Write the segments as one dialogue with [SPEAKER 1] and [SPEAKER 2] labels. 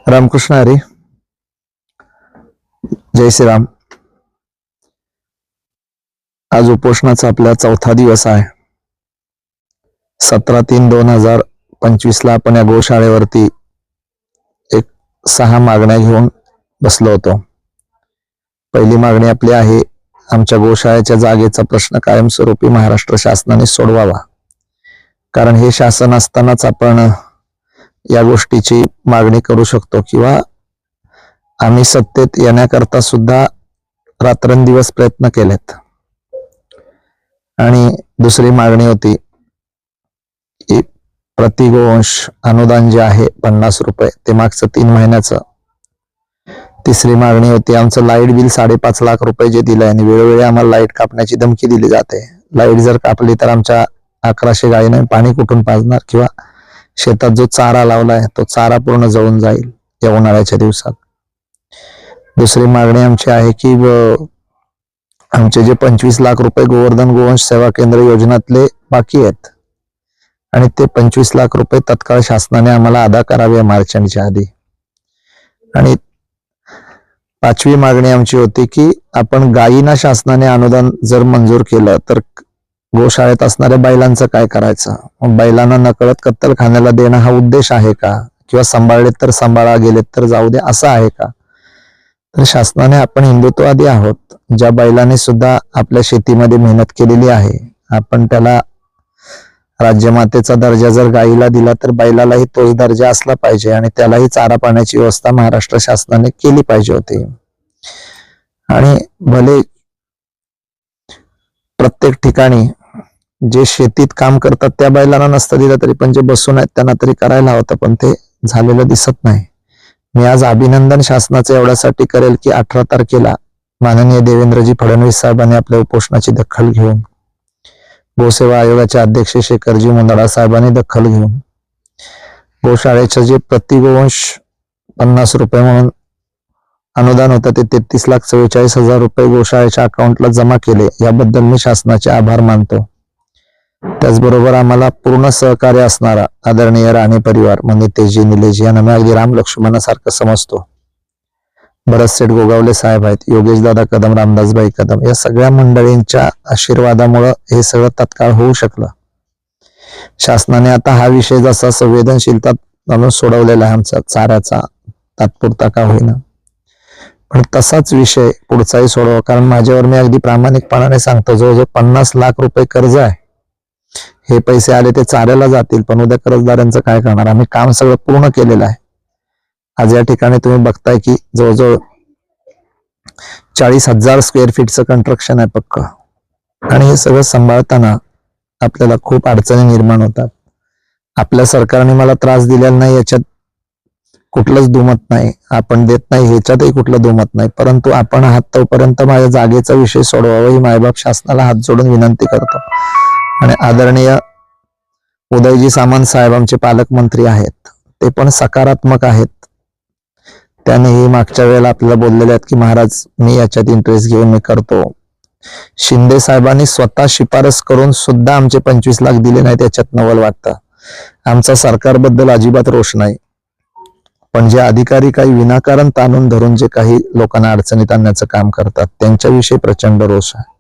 [SPEAKER 1] रामकृष्ण हरी. जय श्रीराम. आज उपोषणाचा आपला चौथा दिवस आहे. 17/3/2025 ला आपण या गोशाळेवरती एक 6 मागण्या घेऊन बसलो होतो. पहिली मागणी आपली आहे, आमच्या गोशाळेच्या जागेचा प्रश्न कायमस्वरूपी महाराष्ट्र शासनाने सोडवावा. कारण हे शासन असतानाच आपण या गोष्टीची मागणी करू शकतो, किंवा आम्ही सत्तेत येण्याकरता सुद्धा रात्रंदिवस प्रयत्न केलेत. आणि दुसरी मागणी होती की प्रति गोवंश अनुदान जे आहे 50 रुपये, ते मागचं 3 महिन्याचं. तिसरी मागणी होती, आमचं लाईट बिल 5.5 लाख रुपये जे दिलंय आणि वेळोवेळी आम्हाला लाईट कापण्याची धमकी दिली जाते. लाईट जर कापली तर आमच्या 1100 गायीने पाणी कुठून पाजणार, किंवा शेतात जो चारा लावलाय तो चारा पूर्ण जळून जाईल या उन्हाळ्याच्या दिवसात. दुसरी मागणी आमची आहे की आमचे जे 25 लाख रुपये गोवर्धन गोवंश सेवा केंद्र योजनातले बाकी आहेत, आणि ते 25 लाख रुपये तत्काळ शासनाने आम्हाला अदा करावे मार्चच्या आधी. आणि 5वी मागणी आमची होती की आपण गायींना शासनाने अनुदान जर मंजूर केलं तर गोशाळेत असणाऱ्या बैलांचं काय करायचं. बैलांना नकळत कत्तलखान्याला देणं हा उद्देश आहे का, किंवा सांभाळलेत तर सांभाळा, गेलेत तर जाऊ दे असं आहे का. तर शासनाने, आपण हिंदुत्ववादी आहोत, ज्या बैलाने सुद्धा आपल्या शेतीमध्ये मेहनत केलेली आहे, आपण त्याला राज्यमातेचा दर्जा जर गायीला दिला तर बैलालाही तोच दर्जा असला पाहिजे, आणि त्यालाही चारा पाण्याची व्यवस्था महाराष्ट्र शासनाने केली पाहिजे होती. आणि भले प्रत्येक ठिकाणी जे शेतीत काम करतात त्या बैलांना नसतं दिलं तरी पण जे बसून आहेत त्यांना तरी करायला होतं, पण ते झालेलं दिसत नाही. मी आज अभिनंदन शासनाचं एवढ्यासाठी करेल की 18 तारखेला माननीय देवेंद्रजी फडणवीस साहेबांनी आपल्या उपोषणाची दखल घेऊन, गोसेवा आयोगाचे अध्यक्ष शेखरजी मुंदडा साहेबांनी दखल घेऊन, गोशाळेचं जे प्रति गोवंश 50 रुपये म्हणून अनुदान होतं ते 33,44,000 रुपये गोशाळेच्या अकाउंटला जमा केले, याबद्दल मी शासनाचे आभार मानतो. त्याचबरोबर आम्हाला पूर्ण सहकार्य असणारा आदरणीय राणे परिवार म्हणजे तेजी निलेजी यांना मी अगदी राम लक्ष्मणासारखं समजतो. भरतसेठ गोगावले साहेब आहेत, योगेश दादा कदम, रामदासभाई कदम, या सगळ्या मंडळींच्या आशीर्वादामुळे हे सगळं तत्काळ होऊ शकलं. शासनाने आता हा विषय जसा संवेदनशीलता म्हणून सोडवलेला आहे आमचा चाऱ्याचा, तात्पुरता का होईना, पण तसाच विषय पुढचाही सोडवा. कारण माझ्यावर मी अगदी प्रामाणिकपणाने सांगतो, जवळजवळ 50 लाख रुपये कर्ज आहे. हे पैसे आले ते चाऱ्याला जातील, पण उद्या कर्जदारांचं काय करणार. आम्ही काम सगळं पूर्ण केलेलं आहे. आज या ठिकाणी तुम्ही बघताय की जवळजवळ 40,000 स्क्वेअर फीटचं कंस्ट्रक्शन आहे पक्क, आणि हे सगळं सांभाळताना आपल्याला खूप अडचणी निर्माण होतात. आपल्या सरकारने मला त्रास दिलेला नाही याच्यात कुठलंच दुमत नाही, आपण देत नाही ह्याच्यातही कुठलं दुमत नाही, परंतु आपण आहात तोपर्यंत माझ्या जागेचा विषय सोडवावा ही मायबाप शासनाला हात जोडून विनंती करतो. आणि आदरणीय उदयजी सामंत साहेब आमचे पालकमंत्री आहेत, ते पण सकारात्मक आहेत. त्यांनीही मागच्या वेळेला आपल्याला बोललेले आहेत की महाराज मी याच्यात इंटरेस्ट घेऊन मी करतो. शिंदे साहेबांनी स्वतः शिफारस करून सुद्धा आमचे 25 लाख दिले नाहीत, याच्यात नवल वाटतं. आमचा सरकारबद्दल अजिबात रोष नाही, पण जे अधिकारी काही विनाकारण ताणून धरून जे काही लोकांना अडचणीत आणण्याचं काम करतात त्यांच्याविषयी प्रचंड रोष आहे.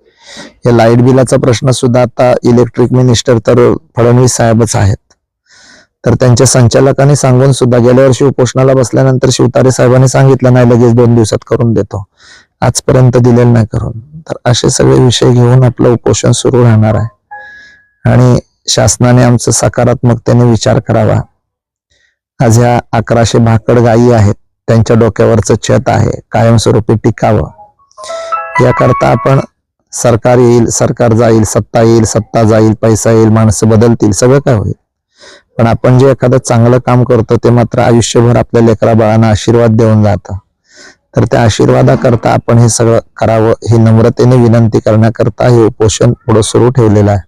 [SPEAKER 1] या लाईट बिलाचा प्रश्न सुद्धा आता इलेक्ट्रिक मिनिस्टर तर फडणवीस साहेबच आहेत, तर त्यांच्या संचालकांनी सांगून सुद्धा गेल्या वर्षी उपोषणाला बसल्यानंतर शिवतारे साहेबांनी सांगितलं नाही लगेच 2 दिवसात करून देतो, आजपर्यंत दिलेलं नाही करून. तर असे सगळे विषय घेऊन आपलं उपोषण सुरू राहणार आहे, आणि शासनाने आमचं सकारात्मकतेने विचार करावा. आज ह्या 1100 भाकड गायी आहेत, त्यांच्या डोक्यावरचं छत आहे, कायमस्वरूपी टिकावं याकरता आपण सरकार येईल, सरकार जाईल, सत्ता येईल, सत्ता जाईल, पैसा येईल, माणसं बदलतील, सगळं काय होईल, पण आपण जे एखादं चांगलं काम करतो ते मात्र आयुष्यभर आपल्या लेकरा बाळांना आशीर्वाद देऊन जातं. तर त्या आशीर्वादाकरता आपण हे सगळं करावं ही नम्रतेने विनंती करण्याकरता हे उपोषण पुढे सुरू ठेवलेलं आहे.